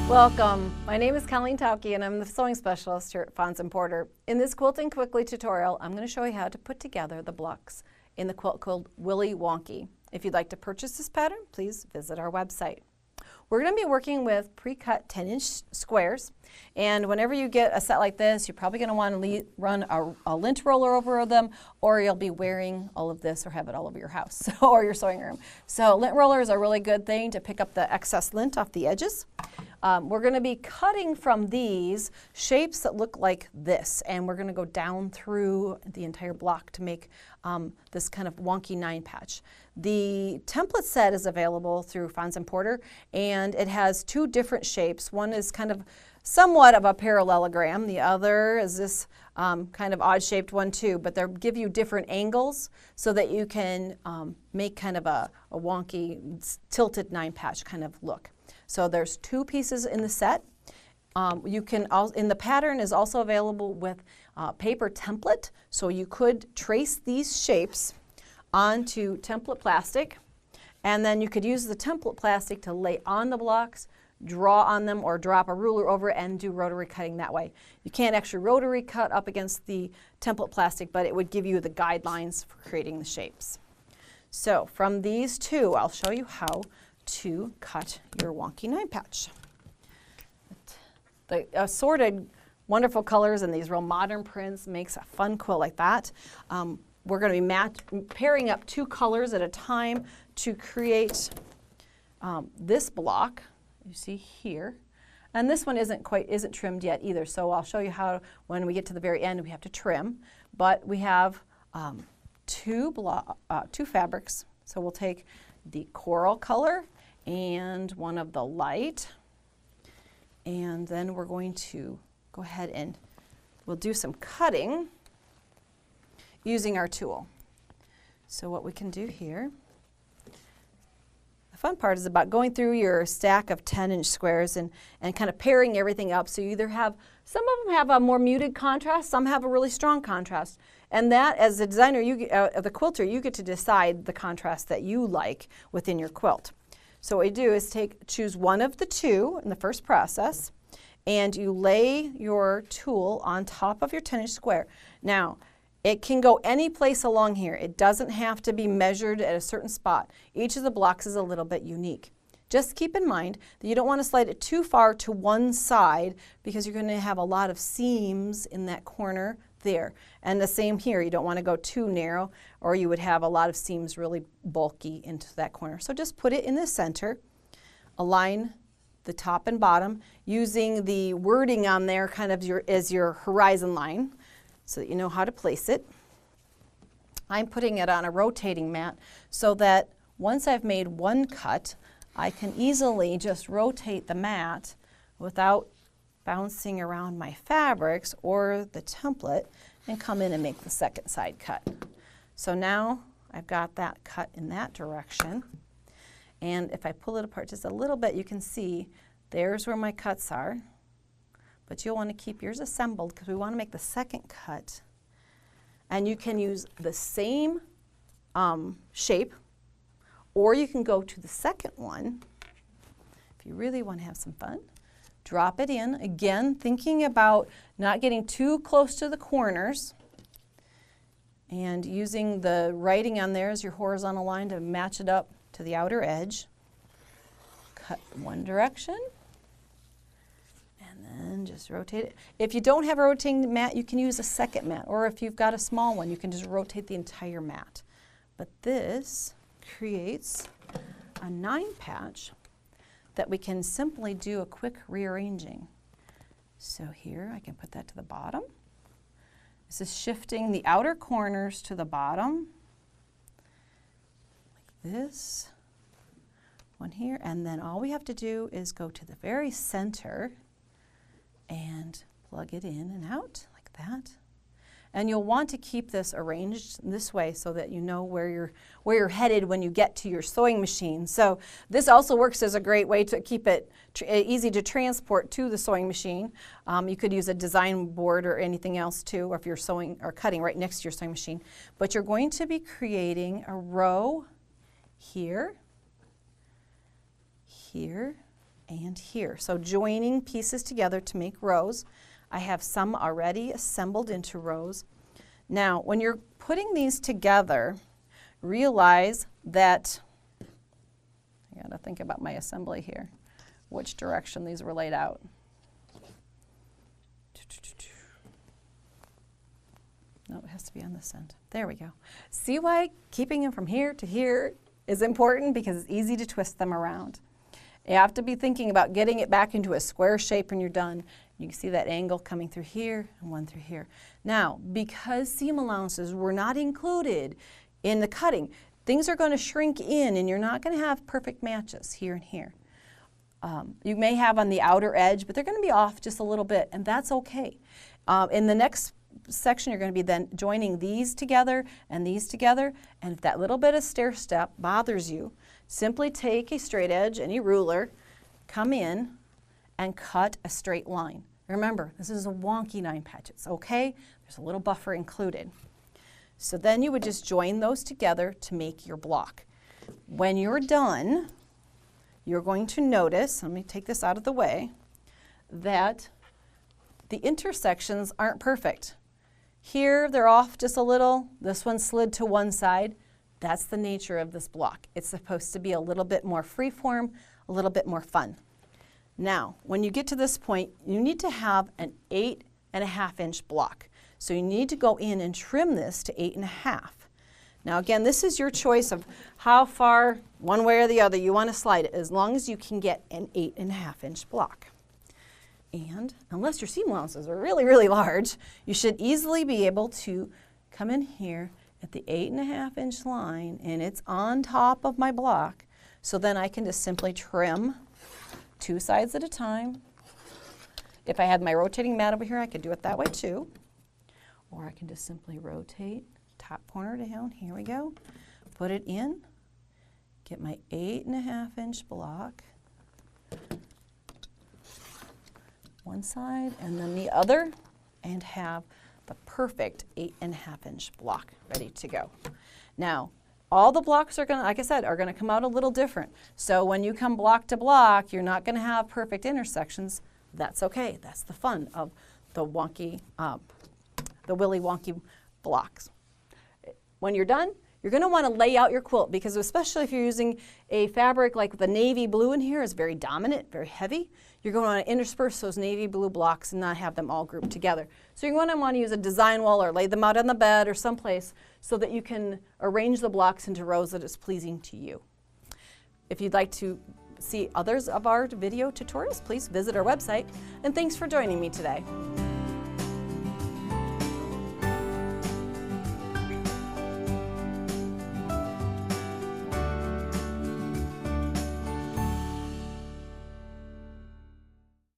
Welcome. My name is Colleen Tauke and I'm the sewing specialist here at Fons & Porter. In this Quilting Quickly tutorial, I'm going to show you how to put together the blocks in the quilt called Willy Wonky. If you'd like to purchase this pattern, please visit our website. We're going to be working with pre-cut 10-inch squares, and whenever you get a set like this, you're probably going to want to run a lint roller over them, or you'll be wearing all of this or have it all over your house or your sewing room. So lint roller is a really good thing to pick up the excess lint off the edges. We're going to be cutting from these shapes that look like this, and we're going to go down through the entire block to make this kind of wonky 9-patch. The template set is available through Fons & Porter, and it has two different shapes. One is kind of somewhat of a parallelogram. The other is this kind of odd-shaped one too, but they'll give you different angles so that you can make kind of a wonky, tilted 9-patch kind of look. So there's two pieces in the set. You can in the pattern is also available with paper template, so you could trace these shapes onto template plastic, and then you could use the template plastic to lay on the blocks, draw on them, or drop a ruler over it and do rotary cutting that way. You can't actually rotary cut up against the template plastic, but it would give you the guidelines for creating the shapes. So from these two, I'll show you how to cut your wonky 9-patch. The assorted wonderful colors and these real modern prints makes a fun quilt like that. We're going to be pairing up two colors at a time to create this block you see here. And this one isn't trimmed yet either, so I'll show you how when we get to the very end we have to trim. But we have two fabrics, so we'll take the coral color and one of the light, and then we're going to go ahead and we'll do some cutting using our tool. So what we can do here, the fun part is about going through your stack of 10-inch squares and kind of pairing everything up. So you either have, some of them have a more muted contrast, some have a really strong contrast. And that, as a designer, the quilter, you get to decide the contrast that you like within your quilt. So what you do is choose one of the two in the first process, and you lay your tool on top of your 10-inch square. Now, it can go any place along here. It doesn't have to be measured at a certain spot. Each of the blocks is a little bit unique. Just keep in mind that you don't want to slide it too far to one side because you're going to have a lot of seams in that corner there. And the same here, you don't want to go too narrow or you would have a lot of seams really bulky into that corner. So just put it in the center, align the top and bottom using the wording on there kind of as your horizon line so that you know how to place it. I'm putting it on a rotating mat so that once I've made one cut, I can easily just rotate the mat without bouncing around my fabrics or the template and come in and make the second side cut. So now I've got that cut in that direction, and if I pull it apart just a little bit, you can see there's where my cuts are, but you'll want to keep yours assembled because we want to make the second cut. And you can use the same shape, or you can go to the second one if you really want to have some fun. Drop it in, again thinking about not getting too close to the corners and using the writing on there as your horizontal line to match it up to the outer edge. Cut one direction and then just rotate it. If you don't have a rotating mat, you can use a second mat, or if you've got a small one, you can just rotate the entire mat. But this creates a 9-patch that we can simply do a quick rearranging. So here I can put that to the bottom. This is shifting the outer corners to the bottom, like this, one here, and then all we have to do is go to the very center and plug it in and out like that. And you'll want to keep this arranged this way so that you know where you're headed when you get to your sewing machine. So this also works as a great way to keep it easy to transport to the sewing machine. You could use a design board or anything else too, or if you're sewing or cutting right next to your sewing machine. But you're going to be creating a row here, here, and here. So joining pieces together to make rows. I have some already assembled into rows. Now, when you're putting these together, realize that, I gotta think about my assembly here, which direction these were laid out. No, it has to be on this end. There we go. See why keeping them from here to here is important? Because it's easy to twist them around. You have to be thinking about getting it back into a square shape when you're done. You can see that angle coming through here and one through here. Now, because seam allowances were not included in the cutting, things are going to shrink in and you're not going to have perfect matches here and here. You may have on the outer edge, but they're going to be off just a little bit, and that's okay. In the next section, you're going to be then joining these together, and if that little bit of stair step bothers you, simply take a straight edge, any ruler, come in and cut a straight line. Remember, this is a wonky 9 patches, okay? There's a little buffer included. So then you would just join those together to make your block. When you're done, you're going to notice, let me take this out of the way, that the intersections aren't perfect. Here, they're off just a little. This one slid to one side. That's the nature of this block. It's supposed to be a little bit more freeform, a little bit more fun. Now, when you get to this point, you need to have an 8.5 inch block. So you need to go in and trim this to 8.5. Now again, this is your choice of how far, one way or the other, you want to slide it, as long as you can get an 8.5 inch block. And unless your seam allowances are really, really large, you should easily be able to come in here at the 8.5 inch line, and it's on top of my block. So then I can just simply trim 2 sides at a time. If I had my rotating mat over here, I could do it that way too. Or I can just simply rotate top corner down. Here we go. Put it in. Get my 8.5 inch block. One side and then the other, and have the perfect 8.5 inch block ready to go. Now, all the blocks are going to, like I said, are going to come out a little different. So when you come block to block, you're not going to have perfect intersections. That's okay. That's the fun of the wonky, the Willy Wonky blocks. When you're done, you're going to want to lay out your quilt, because especially if you're using a fabric like the navy blue in here is very dominant, very heavy, you're going to want to intersperse those navy blue blocks and not have them all grouped together. So you're going to want to use a design wall or lay them out on the bed or someplace so that you can arrange the blocks into rows that is pleasing to you. If you'd like to see others of our video tutorials, please visit our website, and thanks for joining me today.